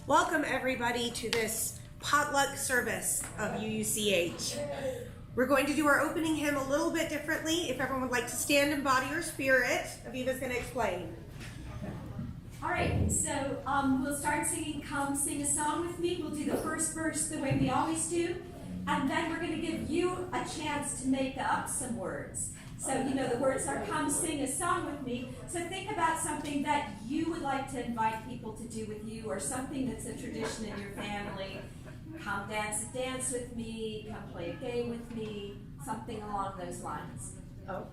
Welcome everybody to this potluck service of UUCH. We're going to do our opening hymn a little bit differently. If everyone would like to stand in body or spirit, Aviva's going to explain. All right, so we'll start singing Come Sing a Song With Me. We'll do the first verse the way we always do, and then we're going to give you a chance to make up some words. So, the words are come sing a song with me. So think about something that you would like to invite people to do with you, or something that's a tradition in your family. Come dance a dance with me, come play a game with me, something along those lines. Oh.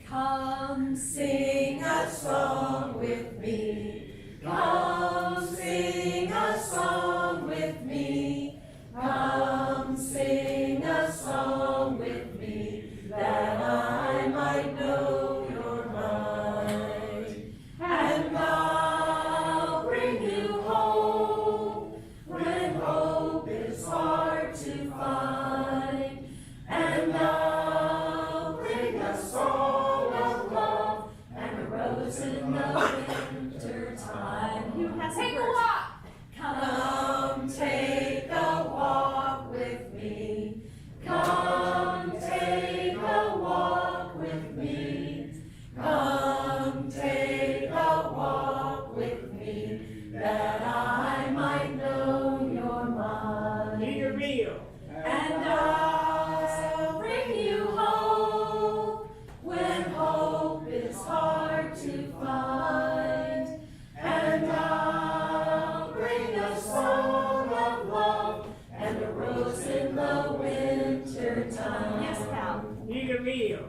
Come sing a song with me. Come sing a song with me. Come sing a song with me, that I might know your mind. And I'll bring you home when hope is hard to find. And I'll bring a song of love and a rose in the winter time. Who has Take a walk. Come take a walk with me. Come take a walk with me. Come take a walk with me, that I might know your mind. Your meal. And I'll bring you home when hope is hard to find. And I'll bring a song of love and a rose in the winter time. Yes, pal. Eat a meal.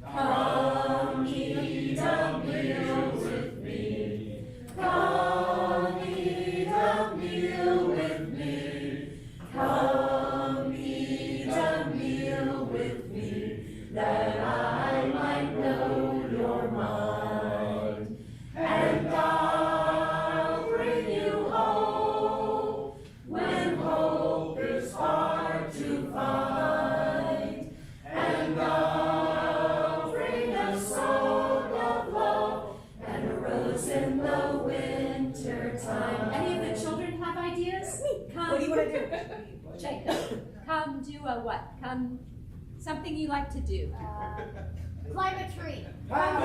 Come eat a meal with me. Come eat a meal with me. Come eat a meal with me, that I might know your mind. And I'll bring you home when hope is hard to find. And I'll bring a song of love and a rose in the winter time. Any of the children have ideas? Come. What do you want to do? Jacob, come do a what? Come, something you like to do. Climb a tree. Come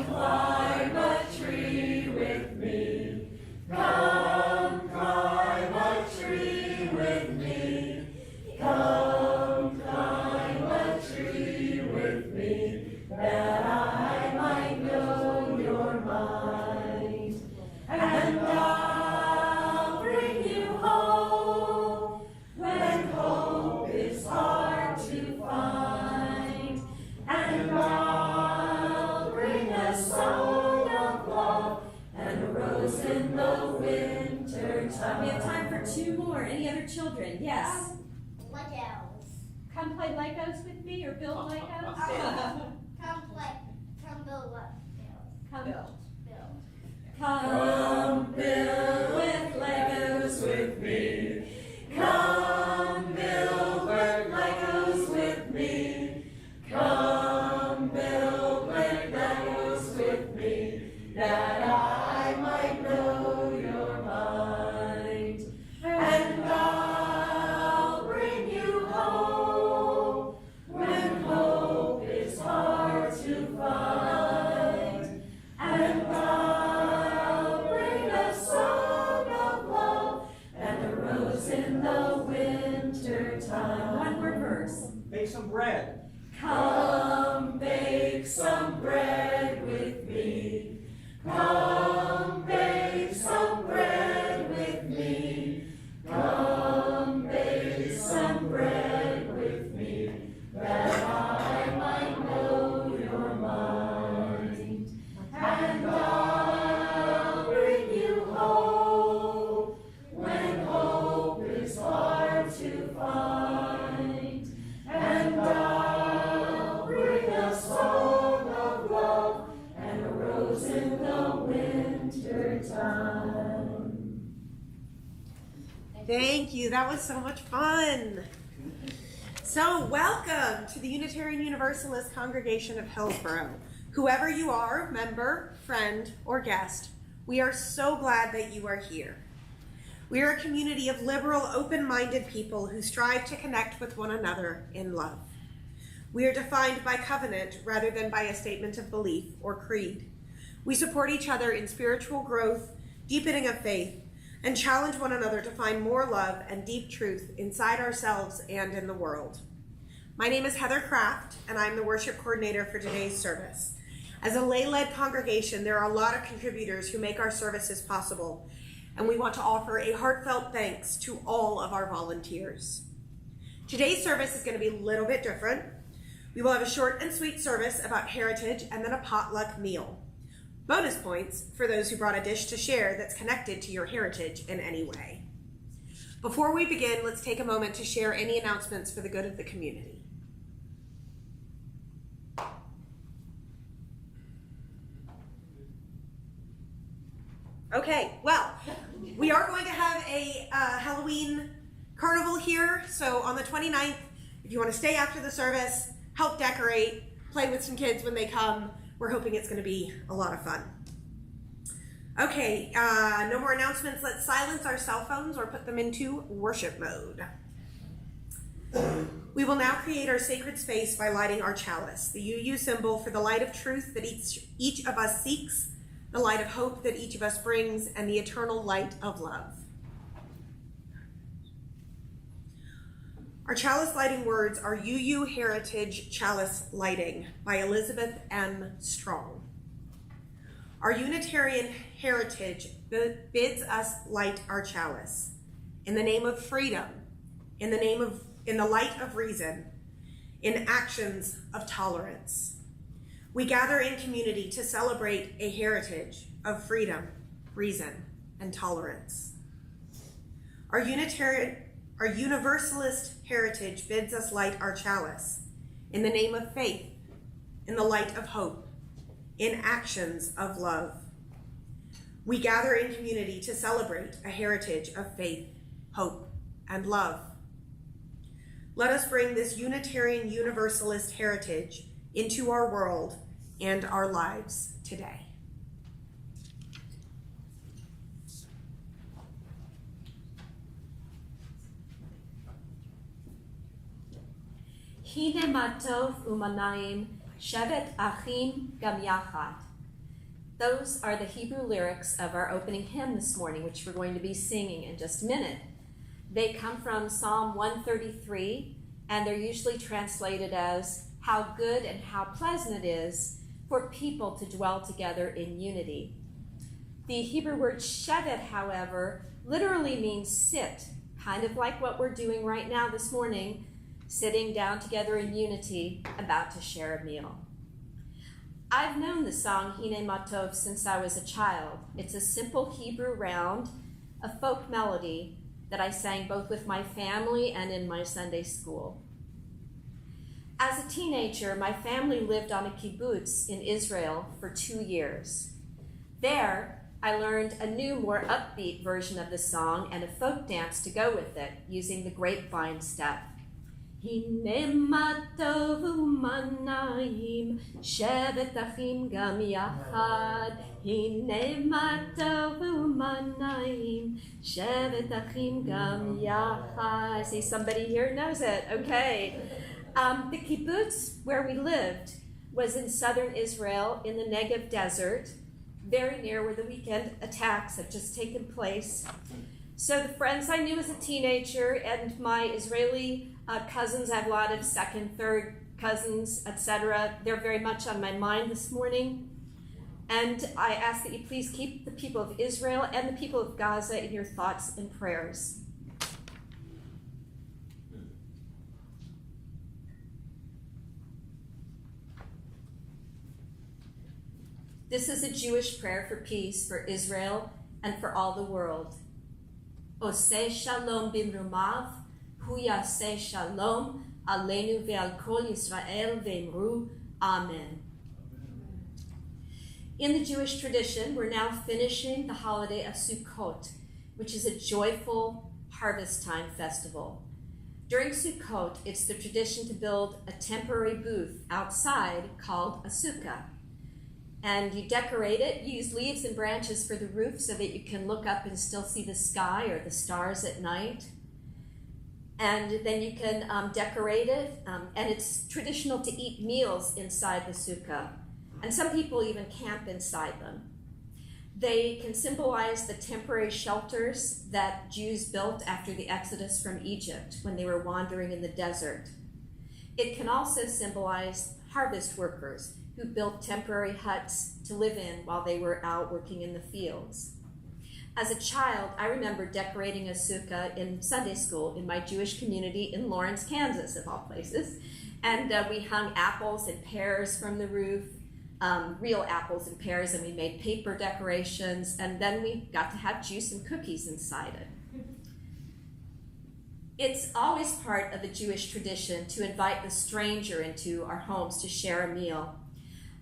climb a tree with me. Come climb a tree with me. Come climb a tree with me, that I might know your mind. And I'll bring you home when hope is hard to find. And I'll bring a song of love and a rose in the winter time. We have time for two more. Any other children? Yes. Legos. Come play Legos with me, or build Legos. Come build what? Come Build. Come build with Legos with me. Come build with Legos with me. Come build with Legos with me, that I might know your mind. And I'll bring you home when hope is hard to find. And I'll bring a song of love and a rose in the winter time. One more verse. Make some bread. Come bake some bread with me. Come bake some bread with me. Come bake some bread with me, that I might know your mind. And I'll bring you home when hope is hard to find. And I'll bring a song of love and a rose in the winter time. Thank you. That was so much fun. So, welcome to the Unitarian Universalist congregation of Hillsborough. Whoever you are, member, friend, or guest, We are so glad that you are here. We are a community of liberal, open-minded people who strive to connect with one another in love. We are defined by covenant rather than by a statement of belief or creed. We support each other in spiritual growth, deepening of faith, and challenge one another to find more love and deep truth inside ourselves and in the world. My name is Heather Kraft, and I'm the worship coordinator for today's service. As a lay-led congregation, there are a lot of contributors who make our services possible, and we want to offer a heartfelt thanks to all of our volunteers. Today's service is going to be a little bit different. We will have a short and sweet service about heritage and then a potluck meal. Bonus points for those who brought a dish to share that's connected to your heritage in any way. Before we begin, let's take a moment to share any announcements for the good of the community. Okay, well, we are going to have a Halloween carnival here. So on the 29th, if you want to stay after the service, help decorate, play with some kids when they come, we're hoping it's going to be a lot of fun. Okay, no more announcements. Let's silence our cell phones or put them into worship mode. We will now create our sacred space by lighting our chalice, the UU symbol for the light of truth that each of us seeks, the light of hope that each of us brings, and the eternal light of love. Our chalice lighting words are UU Heritage Chalice Lighting by Elizabeth M. Strong. Our Unitarian heritage bids us light our chalice in the name of freedom, in the light of reason, in actions of tolerance. We gather in community to celebrate a heritage of freedom, reason, and tolerance. Our Universalist heritage bids us light our chalice in the name of faith, in the light of hope, in actions of love. We gather in community to celebrate a heritage of faith, hope, and love. Let us bring this Unitarian Universalist heritage into our world and our lives today. Hine matov umanayim shevet achim gam yachad. Those are the Hebrew lyrics of our opening hymn this morning, which we're going to be singing in just a minute. They come from Psalm 133, and they're usually translated as, "How good and how pleasant it is for people to dwell together in unity." The Hebrew word shevet, however, literally means sit, kind of like what we're doing right now this morning, sitting down together in unity, about to share a meal. I've known the song Hine Matov since I was a child. It's a simple Hebrew round, a folk melody that I sang both with my family and in my Sunday school. As a teenager, my family lived on a kibbutz in Israel for 2 years. There, I learned a new, more upbeat version of the song and a folk dance to go with it, using the grapevine step. Hine matov umanayim shevet achim gam yachad. Hine matov umanayim shevet achim gam yachad. I see somebody here knows it. Okay. The kibbutz where we lived was in southern Israel in the Negev desert, very near where the weekend attacks have just taken place. So the friends I knew as a teenager and my Israeli cousins, I have a lot of second, third cousins, etc. They're very much on my mind this morning. And I ask that you please keep the people of Israel and the people of Gaza in your thoughts and prayers. This is a Jewish prayer for peace for Israel and for all the world. Oseh shalom bimrumav, hu yaseh shalom, aleinu ve'al kol Yisrael ve'imru, amen. In the Jewish tradition, we're now finishing the holiday of Sukkot, which is a joyful harvest time festival. During Sukkot, it's the tradition to build a temporary booth outside called a sukkah. And you decorate it. You use leaves and branches for the roof so that you can look up and still see the sky or the stars at night. And then you can decorate it. And it's traditional to eat meals inside the sukkah. And some people even camp inside them. They can symbolize the temporary shelters that Jews built after the Exodus from Egypt when they were wandering in the desert. It can also symbolize harvest workers who built temporary huts to live in while they were out working in the fields. As a child, I remember decorating a sukkah in Sunday school in my Jewish community in Lawrence, Kansas, of all places. And we hung apples and pears from the roof, real apples and pears, and we made paper decorations, and then we got to have juice and cookies inside it. It's always part of the Jewish tradition to invite the stranger into our homes to share a meal.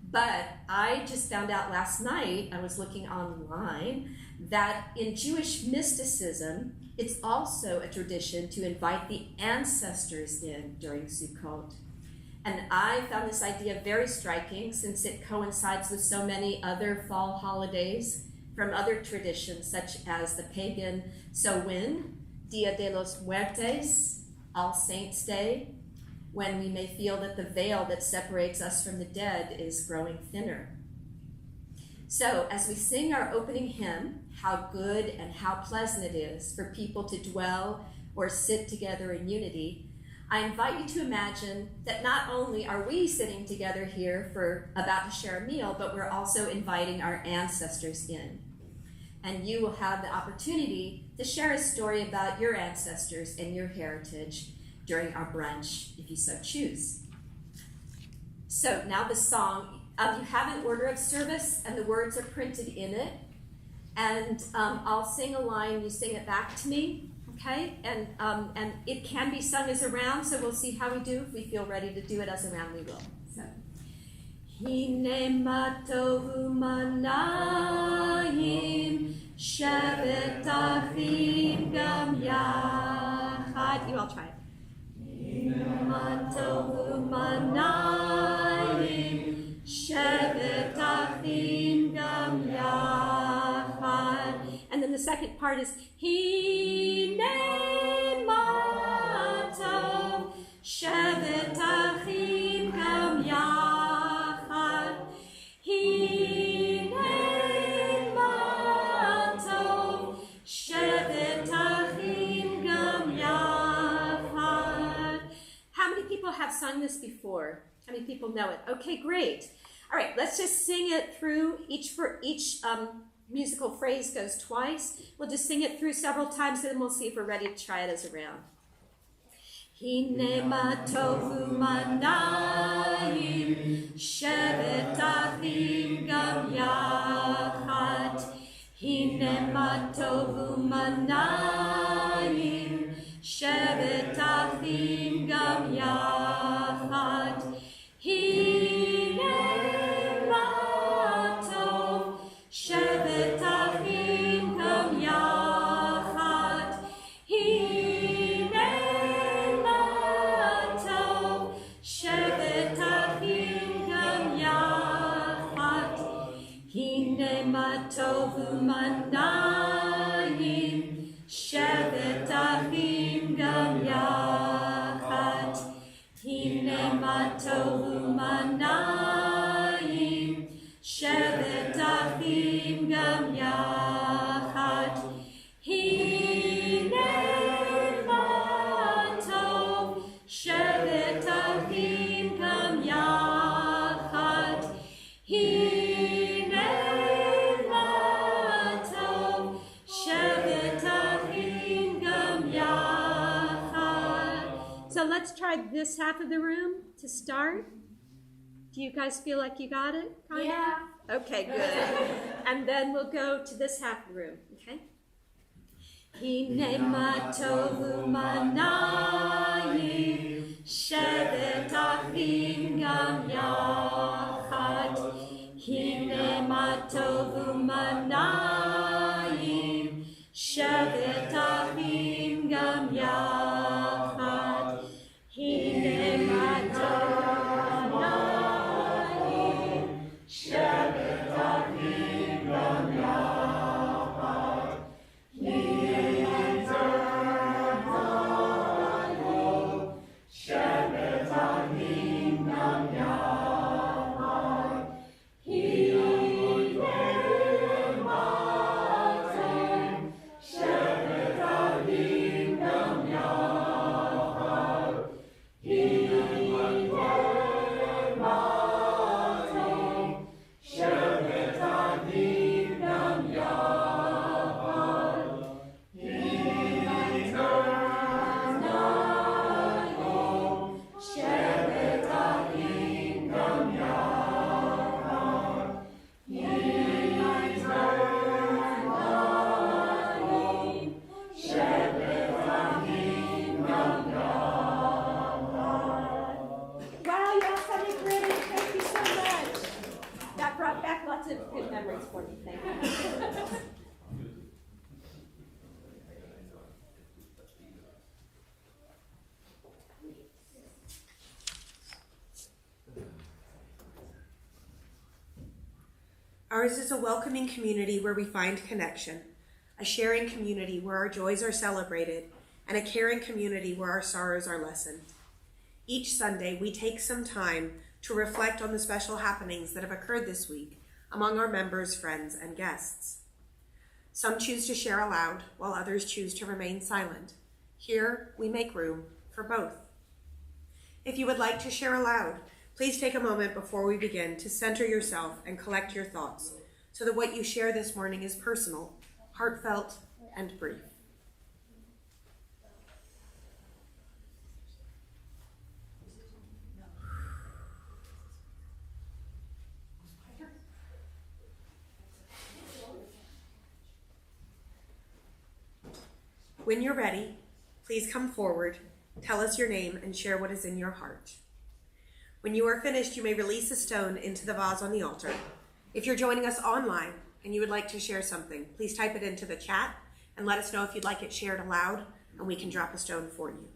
But I just found out last night, I was looking online, that in Jewish mysticism, it's also a tradition to invite the ancestors in during Sukkot. And I found this idea very striking since it coincides with so many other fall holidays from other traditions, such as the pagan Samhain, Dia de los Muertos, All Saints' Day, when we may feel that the veil that separates us from the dead is growing thinner. So as we sing our opening hymn, How Good and How Pleasant It Is for People to Dwell or Sit Together in Unity, I invite you to imagine that not only are we sitting together here about to share a meal, but we're also inviting our ancestors in. And you will have the opportunity to share a story about your ancestors and your heritage during our brunch, if you so choose. So now the song, you have an order of service and the words are printed in it. And I'll sing a line, you sing it back to me, okay? And it can be sung as a round, so we'll see how we do. If we feel ready to do it as a round, we will. So. Hine ma tovu manayim shevet achim gam yachad. You all try it. Tovu manayim shevet achim gam yachad. And then the second part is Hine ma tov shevet achim gam yachad. Hine ma tov shevet achim gam yachad. How many people have sung this before? How many people know it? Okay, great. All right, let's just sing it through. Each musical phrase goes twice. We'll just sing it through several times, and then we'll see if we're ready to try it as a round. Hine ma tovu manayim shevet achim gam yachad. Hine ma tovu manayim shevet achim gam yachad. Hine ma tov shevet achim gam yachad. Hine ma tov shevet achim gam yachad. Hine ma tovu manayim shevet achim gam yachad. Hine ma tovu manayim shevet achim gam yachad. Hine ma tov shevet achim gam yachad. Hine ma tov shevet achim gam yachad. So let's try this half of the room to start. Do you guys feel like you got it? Yeah. Okay, good. And then we'll go to this half of the room, okay? Hine ma tovu manayim shevet achim gam yachad. Hine ma tovu manayim shevet achim gam yachad. Hine ma tovu manayim shevet lots of good memories for me. Thank you. Ours is a welcoming community where we find connection, a sharing community where our joys are celebrated, and a caring community where our sorrows are lessened. Each Sunday, we take some time to reflect on the special happenings that have occurred this week among our members, friends, and guests. Some choose to share aloud, while others choose to remain silent. Here, we make room for both. If you would like to share aloud, please take a moment before we begin to center yourself and collect your thoughts so that what you share this morning is personal, heartfelt, and brief. When you're ready, please come forward, tell us your name, and share what is in your heart. When you are finished, you may release a stone into the vase on the altar. If you're joining us online and you would like to share something, please type it into the chat and let us know if you'd like it shared aloud, and we can drop a stone for you.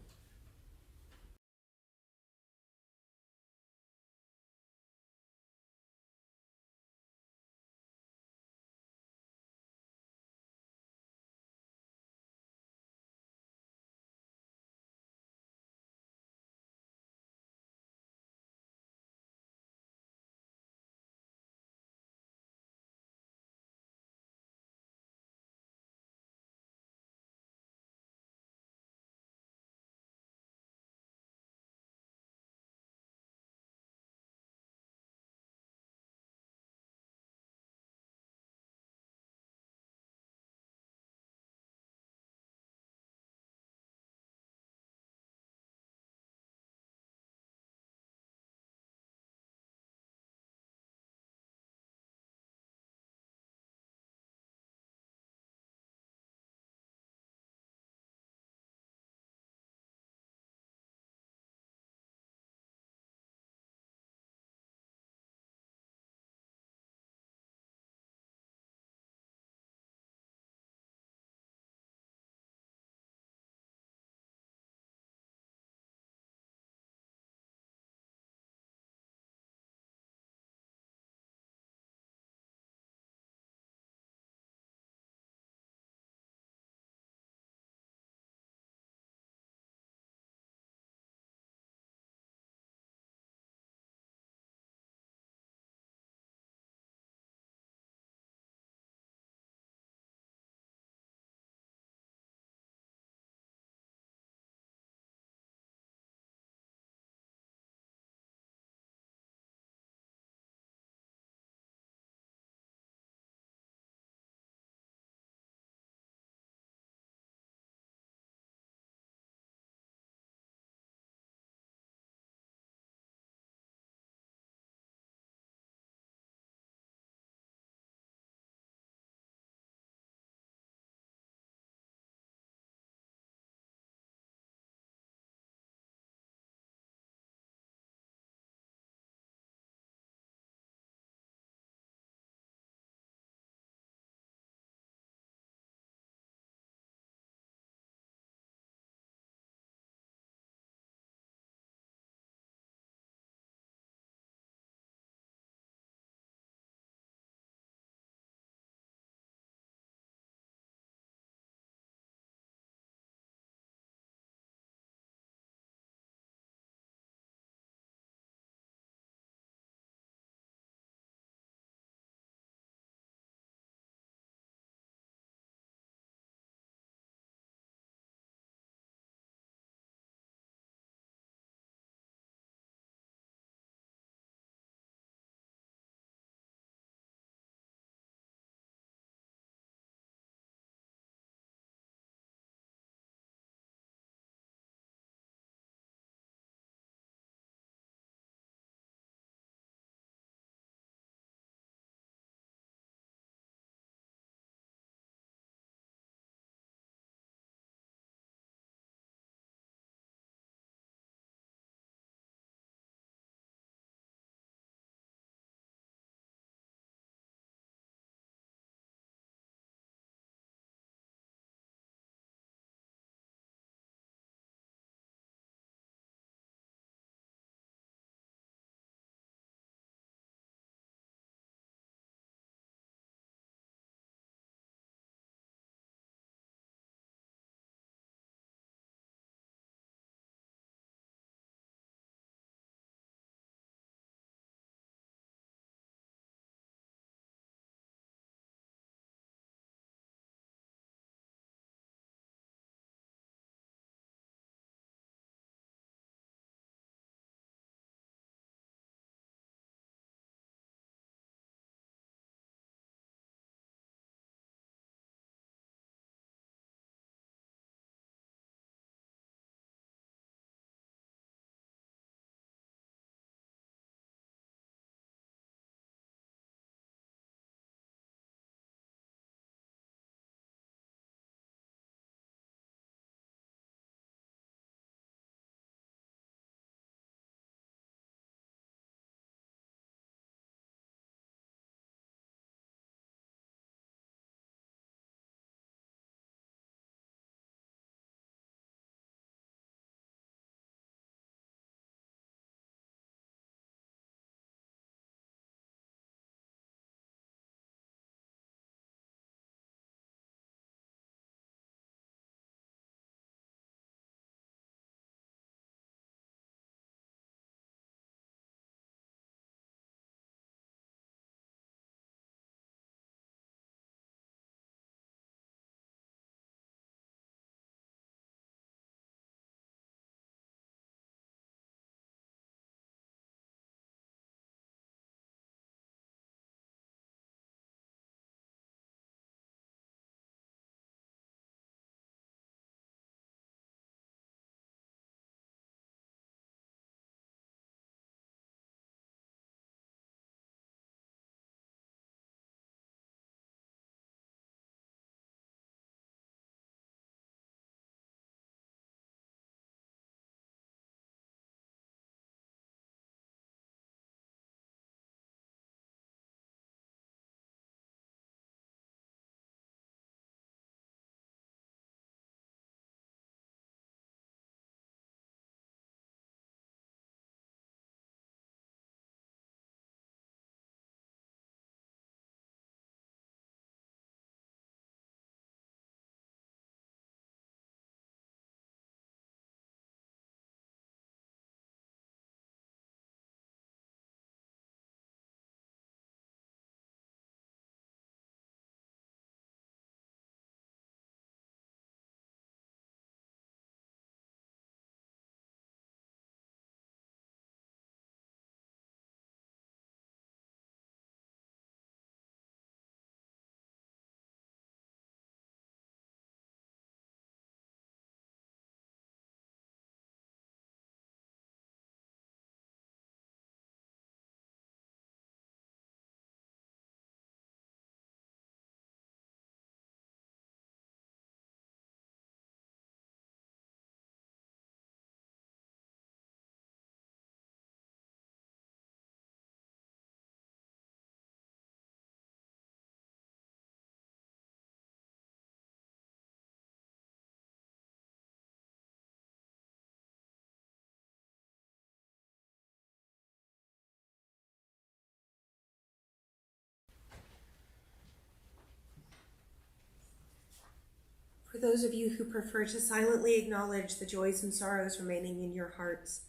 those of you who prefer to silently acknowledge the joys and sorrows remaining in your hearts,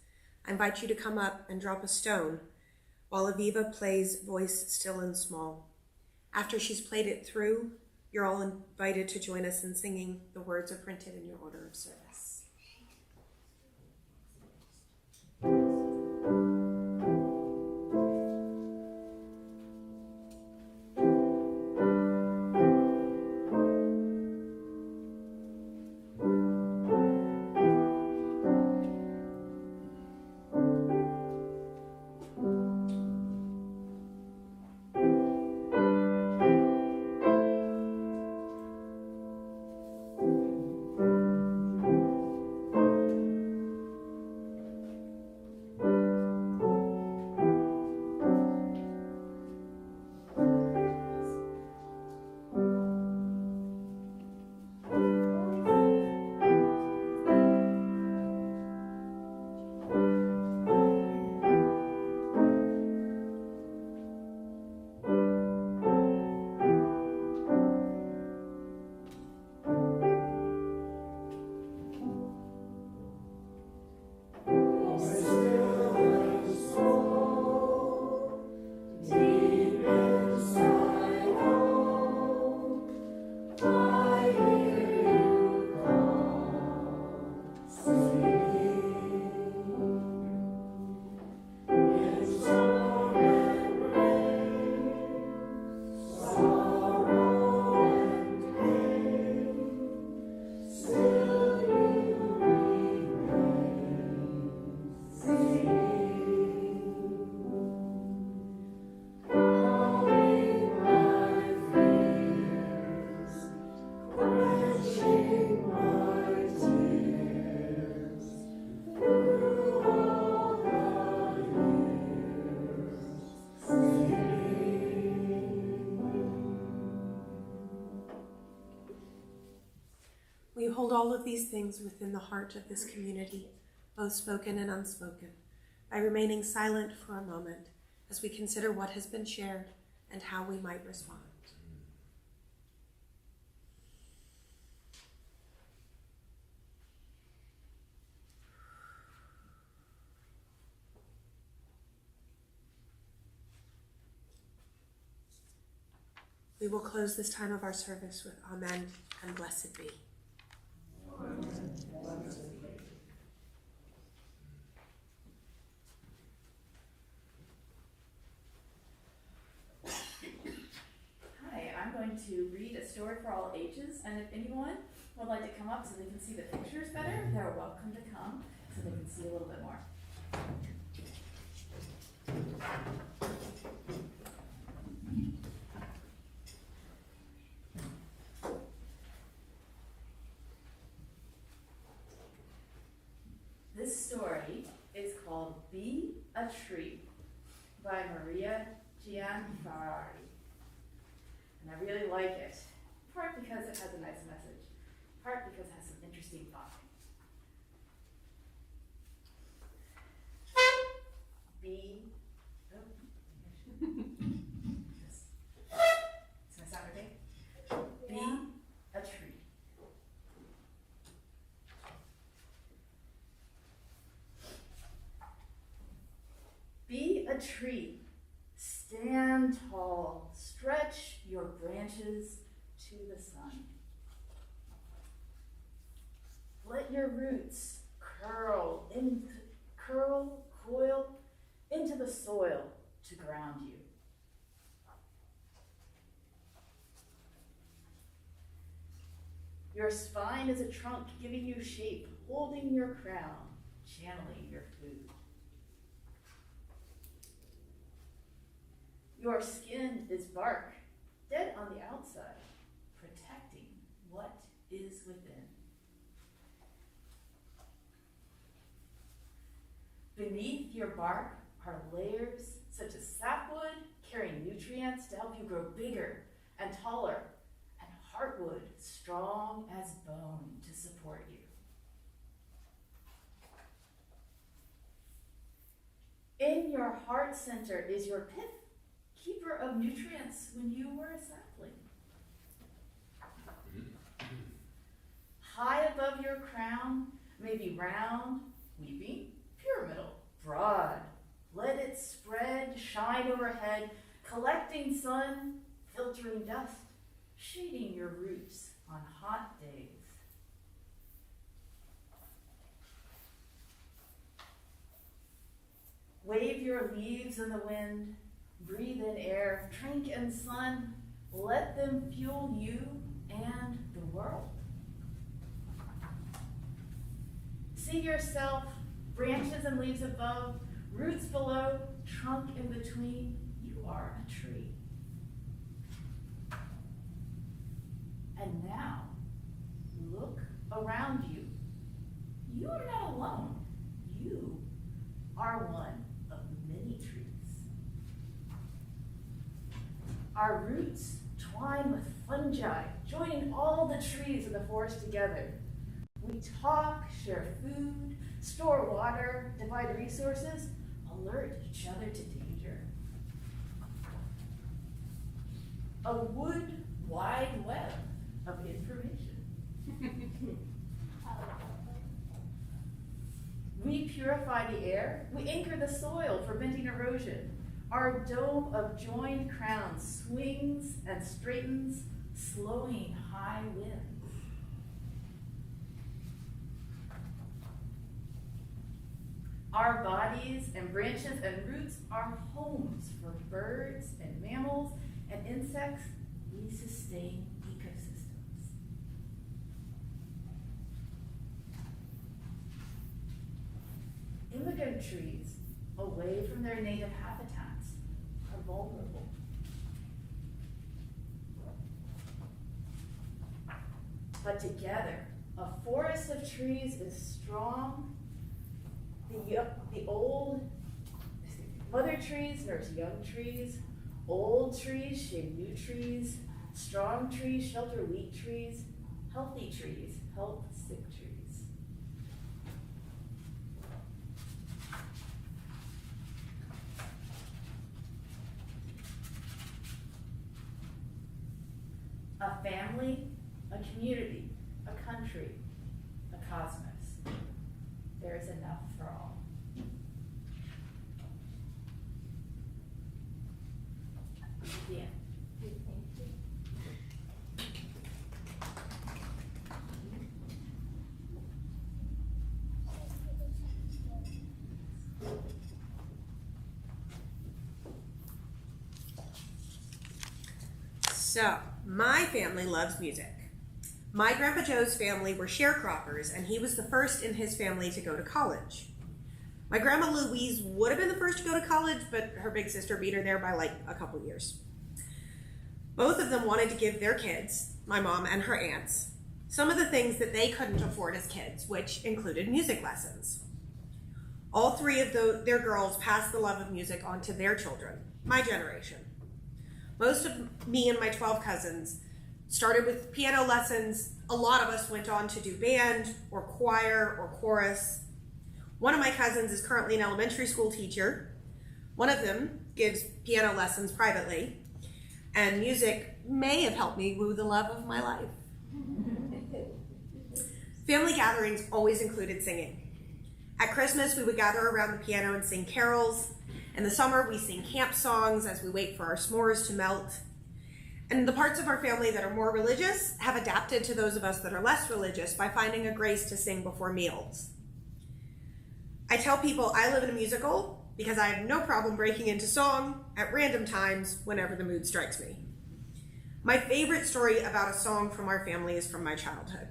I invite you to come up and drop a stone while Aviva plays Voice Still and Small. After she's played it through, you're all invited to join us in singing. The words are printed in your order of service. We hold all of these things within the heart of this community, both spoken and unspoken, by remaining silent for a moment as we consider what has been shared and how we might respond. We will close this time of our service with Amen and Blessed be. Hi, I'm going to read a story for all ages, and if anyone would like to come up so they can see the pictures better, they're welcome to come so they can see a little bit more. This story is called Be a Tree by Maria Gianferrari. And I really like it, part because it has a nice message, part because it has some interesting thought. Is my sound okay? Be a tree. Be a tree. Stand tall. Stretch your branches to the sun. Let your roots coil into the soil to ground you. Your spine is a trunk giving you shape, holding your crown, channeling your food. Your skin is bark, dead on the outside, protecting what is within. Beneath your bark are layers such as sapwood, carrying nutrients to help you grow bigger and taller, and heartwood, strong as bone to support you. In your heart center is your pith, keeper of nutrients when you were a sapling. high above your crown, may be round, weeping, pyramidal, broad. Let it spread, shine overhead, collecting sun, filtering dust, shading your roots on hot days. Wave your leaves in the wind, breathe in air, drink in sun, let them fuel you and the world. See yourself, branches and leaves above, roots below, trunk in between, you are a tree. And now, look around you. You are not alone. You are one of many trees. Our roots twine with fungi, joining all the trees in the forest together. We talk, share food, store water, divide resources, alert each other to danger. A wood wide web of information. We purify the air, we anchor the soil, preventing erosion. Our dome of joined crowns swings and straightens, slowing high winds. Our bodies and branches and roots are homes for birds and mammals and insects. We sustain ecosystems. Immigrant trees, away from their native habitats, are vulnerable. But together, a forest of trees is strong. The old mother trees nurse young trees. Old trees shade new trees. Strong trees shelter weak trees. Healthy trees help sick trees. A family, a community, a country, a cosmos. There is enough for all. Yeah. So, my family loves music. My Grandpa Joe's family were sharecroppers, and he was the first in his family to go to college. My Grandma Louise would have been the first to go to college, but her big sister beat her there by like a couple years. Both of them wanted to give their kids, my mom and her aunts, some of the things that they couldn't afford as kids, which included music lessons. All three of their girls passed the love of music on to their children, my generation. Most of me and my 12 cousins started with piano lessons. A lot of us went on to do band or choir or chorus. One of my cousins is currently an elementary school teacher. One of them gives piano lessons privately. And music may have helped me woo the love of my life. Family gatherings always included singing. At Christmas, we would gather around the piano and sing carols. In the summer, we sing camp songs as we wait for our s'mores to melt. And the parts of our family that are more religious have adapted to those of us that are less religious by finding a grace to sing before meals. I tell people I live in a musical because I have no problem breaking into song at random times whenever the mood strikes me. My favorite story about a song from our family is from my childhood.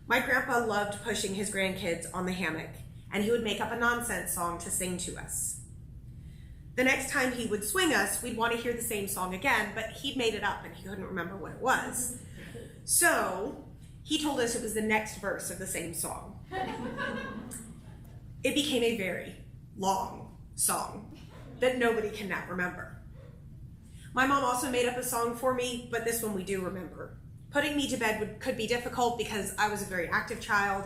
My grandpa loved pushing his grandkids on the hammock, and he would make up a nonsense song to sing to us. The next time he would swing us, we'd want to hear the same song again, but he'd made it up and he couldn't remember what it was. So he told us it was the next verse of the same song. It became a very long song that nobody can now remember. My mom also made up a song for me, but this one we do remember. Putting me to bed could be difficult because I was a very active child,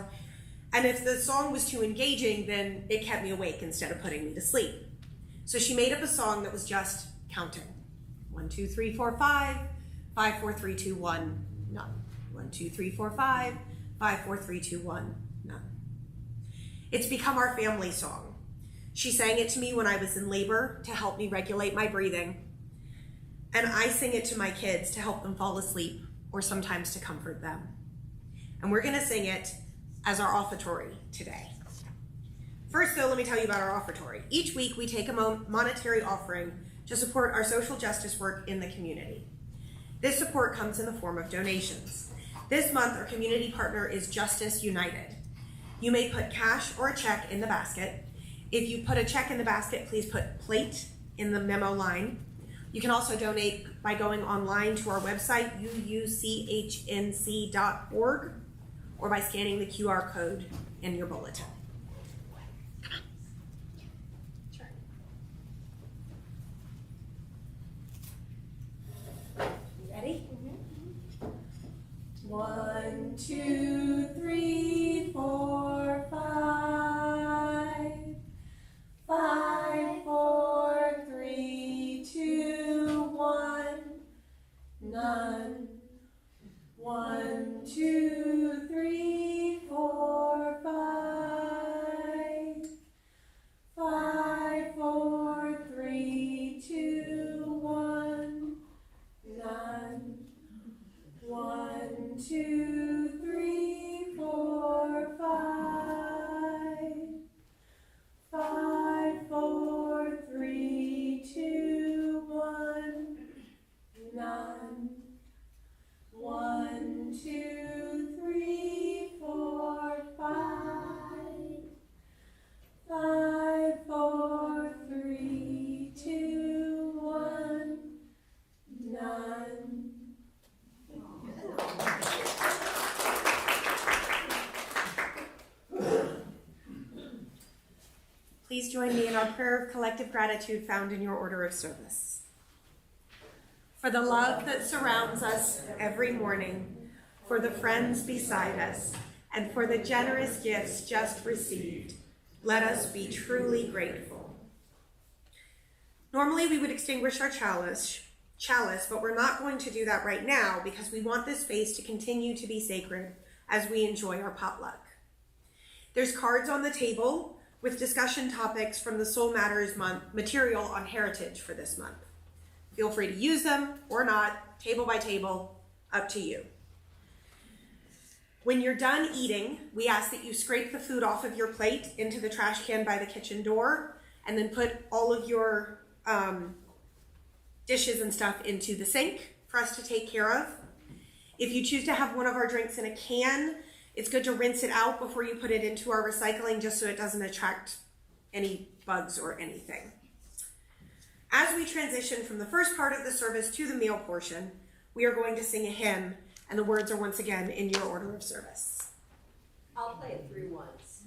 and if the song was too engaging, then it kept me awake instead of putting me to sleep. So she made up a song that was just counting. 1, 2, 3, 4, 5, 5, 4, 3, 2, 1, none. 1, 2, 3, 4, 5, 5, 4, 3, 2, 1, none. It's become our family song. She sang it to me when I was in labor to help me regulate my breathing. And I sing it to my kids to help them fall asleep or sometimes to comfort them. And we're gonna sing it as our offertory today. First though, let me tell you about our offertory. Each week we take a monetary offering to support our social justice work in the community. This support comes in the form of donations. This month, our community partner is Justice United. You may put cash or a check in the basket. If you put a check in the basket, please put plate in the memo line. You can also donate by going online to our website, uuchnc.org, or by scanning the QR code in your bulletin. Ready? 1, 2, 3, 4, 5. 5, 4, 3, 2, 1. None. 1, 2, 3, 4, 5. 5, 4, 3, 2, 1. None. 1, 2, 3, 4, 5. 5, 4, 3, 2, 1. None. 1, 2, 3, 4, 5. 5, 4, 3, 2, 1. None. Please join me in our prayer of collective gratitude found in your order of service. For the love that surrounds us every morning, for the friends beside us, and for the generous gifts just received, let us be truly grateful. Normally we would extinguish our chalice, but we're not going to do that right now because we want this space to continue to be sacred as we enjoy our potluck. There's cards on the table with discussion topics from the Soul Matters Month material on heritage for this month. Feel free to use them or not, table by table, up to you. When you're done eating, we ask that you scrape the food off of your plate into the trash can by the kitchen door, and then put all of your dishes and stuff into the sink for us to take care of. If you choose to have one of our drinks in a can, it's good to rinse it out before you put it into our recycling just so it doesn't attract any bugs or anything. As we transition from the first part of the service to the meal portion, we are going to sing a hymn, and the words are once again in your order of service. I'll play it through once.